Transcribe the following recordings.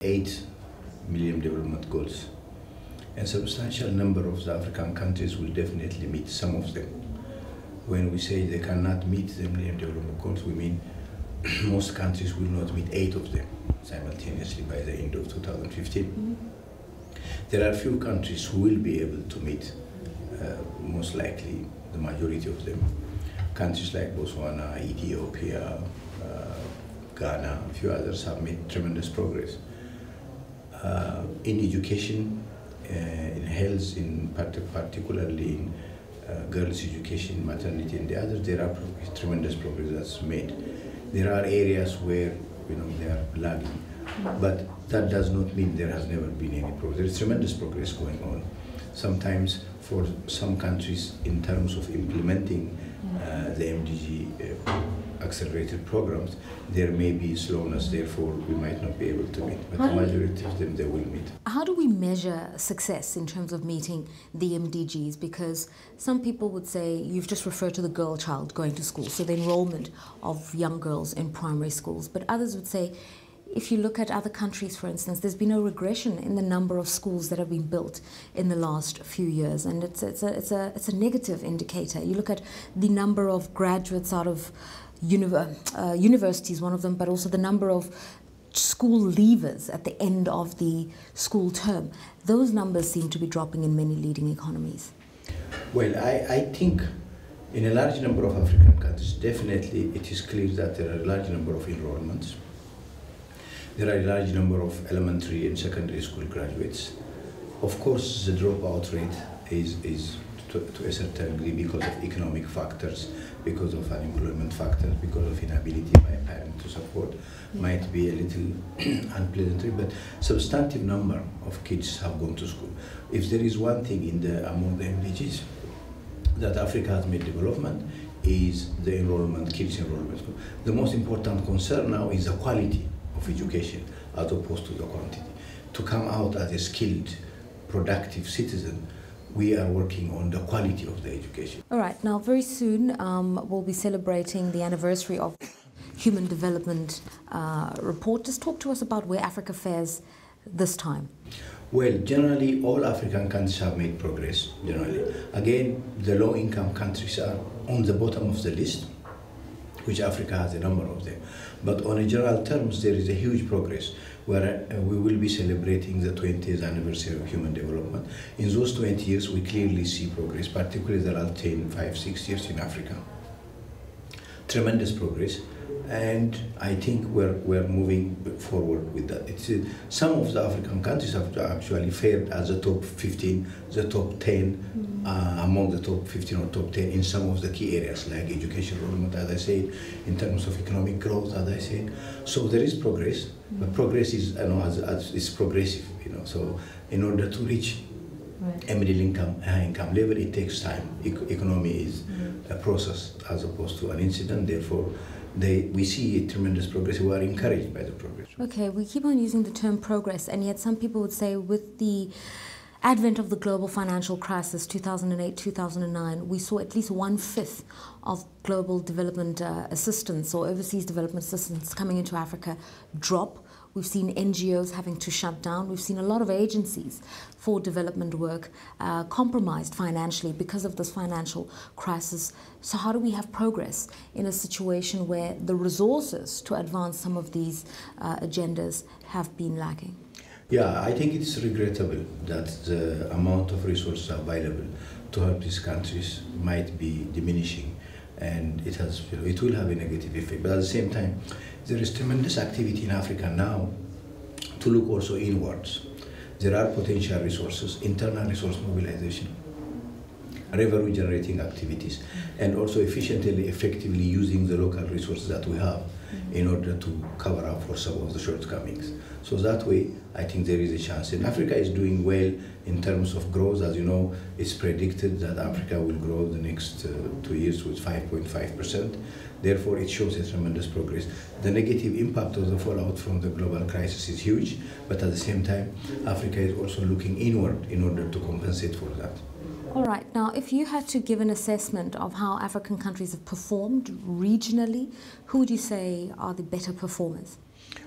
8 Millennium Development Goals. And a substantial number of the African countries will definitely meet some of them. When we say they cannot meet the Millennium Development Goals, we mean most countries will not meet 8 of them simultaneously by the end of 2015. There are few countries who will be able to meet, most likely the majority of them. Countries like Botswana, Ethiopia, Ghana, a few others have made tremendous progress. In education, in health, particularly in girls' education, maternity, and the others, there are tremendous progress that's made. There are areas where they are lagging, but that does not mean there has never been any progress. There is tremendous progress going on. Sometimes for some countries, in terms of implementing the MDG accelerated programs, there may be slowness, therefore we might not be able to meet, but the majority of them they will meet. How do we measure success in terms of meeting the MDGs? Because some people would say, you've just referred to the girl child going to school, so the enrollment of young girls in primary schools, but others would say, if you look at other countries, for instance, there's been a regression in the number of schools that have been built in the last few years, and it's a negative indicator. You look at the number of graduates out of universities, one of them, but also the number of school leavers at the end of the school term. Those numbers seem to be dropping in many leading economies. Well, I think in a large number of African countries, definitely it is clear that there are a large number of enrollments. There are a large number of elementary and secondary school graduates. Of course, the dropout rate is to a certain degree because of economic factors, because of unemployment factors, because of inability by a parent to support, might be a little unpleasant, but substantive number of kids have gone to school. If there is one thing among the MDGs that Africa has made development, is the enrollment, kids enrollment. The most important concern now is the quality of education as opposed to the quantity. To come out as a skilled, productive citizen, we are working on the quality of the education. All right, now very soon we'll be celebrating the anniversary of Human Development Report. Just talk to us about where Africa fares this time. Well, generally all African countries have made progress, generally. Again, the low-income countries are on the bottom of the list, which Africa has a number of them. But on a general terms, there is a huge progress where we will be celebrating the 20th anniversary of human development. In those 20 years, we clearly see progress, particularly the last 10, 5, 6 years in Africa. Tremendous progress, and I think we're moving forward with that. Some of the African countries have actually fared as the top 15, the top 10, among the top 15 or top 10 in some of the key areas like education enrollment, as I said, in terms of economic growth, as I said. So there is progress, but progress is, is progressive, So in order to reach a middle income, high income level, it takes time. Economy is a process as opposed to an incident. Therefore, we see a tremendous progress. We are encouraged by the progress. Okay, we keep on using the term progress, and yet some people would say with the advent of the global financial crisis, 2008, 2009, we saw at least 1/5 of global development assistance or overseas development assistance coming into Africa drop. We've seen NGOs having to shut down. We've seen a lot of agencies for development work compromised financially because of this financial crisis. So how do we have progress in a situation where the resources to advance some of these agendas have been lacking? Yeah, I think it's regrettable that the amount of resources available to help these countries might be diminishing, and it will have a negative effect. But at the same time, there is tremendous activity in Africa now to look also inwards. There are potential resources, internal resource mobilization, revenue generating activities, and also efficiently, effectively using the local resources that we have in order to cover up for some of the shortcomings. So that way, I think there is a chance. And Africa is doing well in terms of growth. As you know, it's predicted that Africa will grow the next 2 years with 5.5%. Therefore, it shows a tremendous progress. The negative impact of the fallout from the global crisis is huge, but at the same time, Africa is also looking inward in order to compensate for that. All right, now if you had to give an assessment of how African countries have performed regionally, who would you say are the better performers?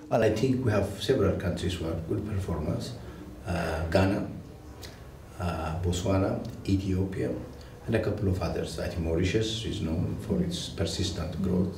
Well, I think we have several countries who are good performers. Ghana, Botswana, Ethiopia, and a couple of others. I think Mauritius is known for its persistent growth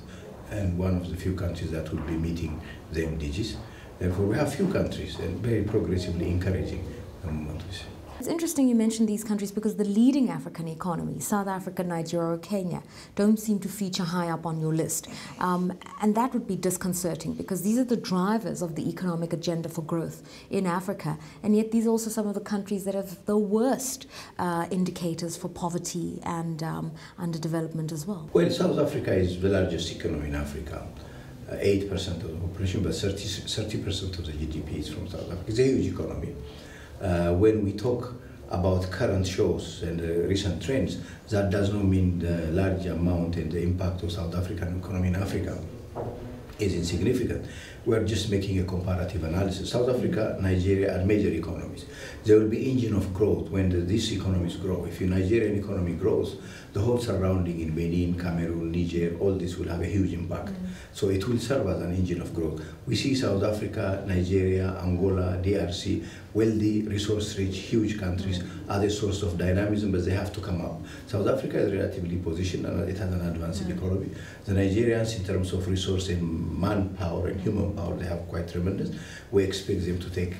and one of the few countries that will be meeting the MDGs. Therefore, we have few countries and very progressively encouraging the moment we see. It's interesting you mentioned these countries because the leading African economies, South Africa, Nigeria, or Kenya, don't seem to feature high up on your list. And that would be disconcerting because these are the drivers of the economic agenda for growth in Africa. And yet these are also some of the countries that have the worst indicators for poverty and underdevelopment as well. Well, South Africa is the largest economy in Africa. 8% of the population, but 30% of the GDP is from South Africa. It's a huge economy. When we talk about current shows and recent trends, that does not mean the large amount and the impact of South African economy in Africa is insignificant. We're just making a comparative analysis. South Africa, Nigeria are major economies. There will be engine of growth when these economies grow. If your Nigerian economy grows, the whole surrounding in Benin, Cameroon, Niger, all this will have a huge impact. So it will serve as an engine of growth. We see South Africa, Nigeria, Angola, DRC, wealthy, resource-rich, huge countries are the source of dynamism, but they have to come up. South Africa is relatively positioned and it has an advanced economy. The Nigerians, in terms of resource and manpower and human power, they have quite tremendous. We expect them to take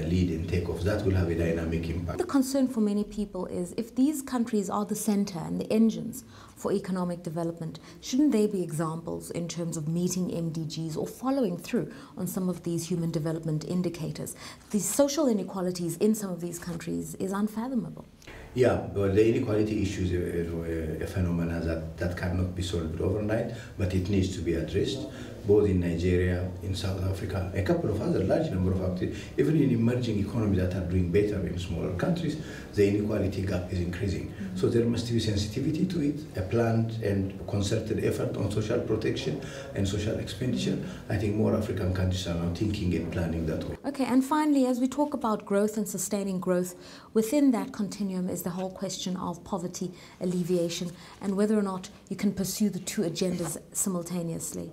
lead and take off. That will have a dynamic impact. The concern for many people is if these countries are the center and the engines for economic development, shouldn't they be examples in terms of meeting MDGs or following through on some of these human development indicators? The social inequalities in some of these countries is unfathomable. Yeah, well, the inequality issue is a phenomenon that cannot be solved overnight, but it needs to be addressed, both in Nigeria, in South Africa, a couple of other large number of countries, even in emerging economies that are doing better in smaller countries, the inequality gap is increasing. So there must be sensitivity to it, a planned and concerted effort on social protection and social expenditure. I think more African countries are now thinking and planning that way. Okay, and finally, as we talk about growth and sustaining growth, within that continuum is the whole question of poverty alleviation and whether or not you can pursue the two agendas simultaneously.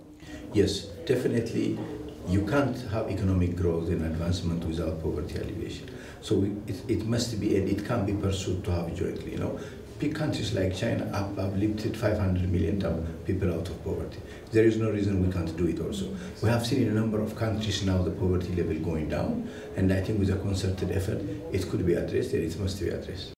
Yes, definitely. You can't have economic growth and advancement without poverty alleviation. So it must be, and it can be pursued to have jointly. You know, big countries like China have lifted 500 million people out of poverty. There is no reason we can't do it also. We have seen in a number of countries now the poverty level going down, and I think with a concerted effort, it could be addressed and it must be addressed.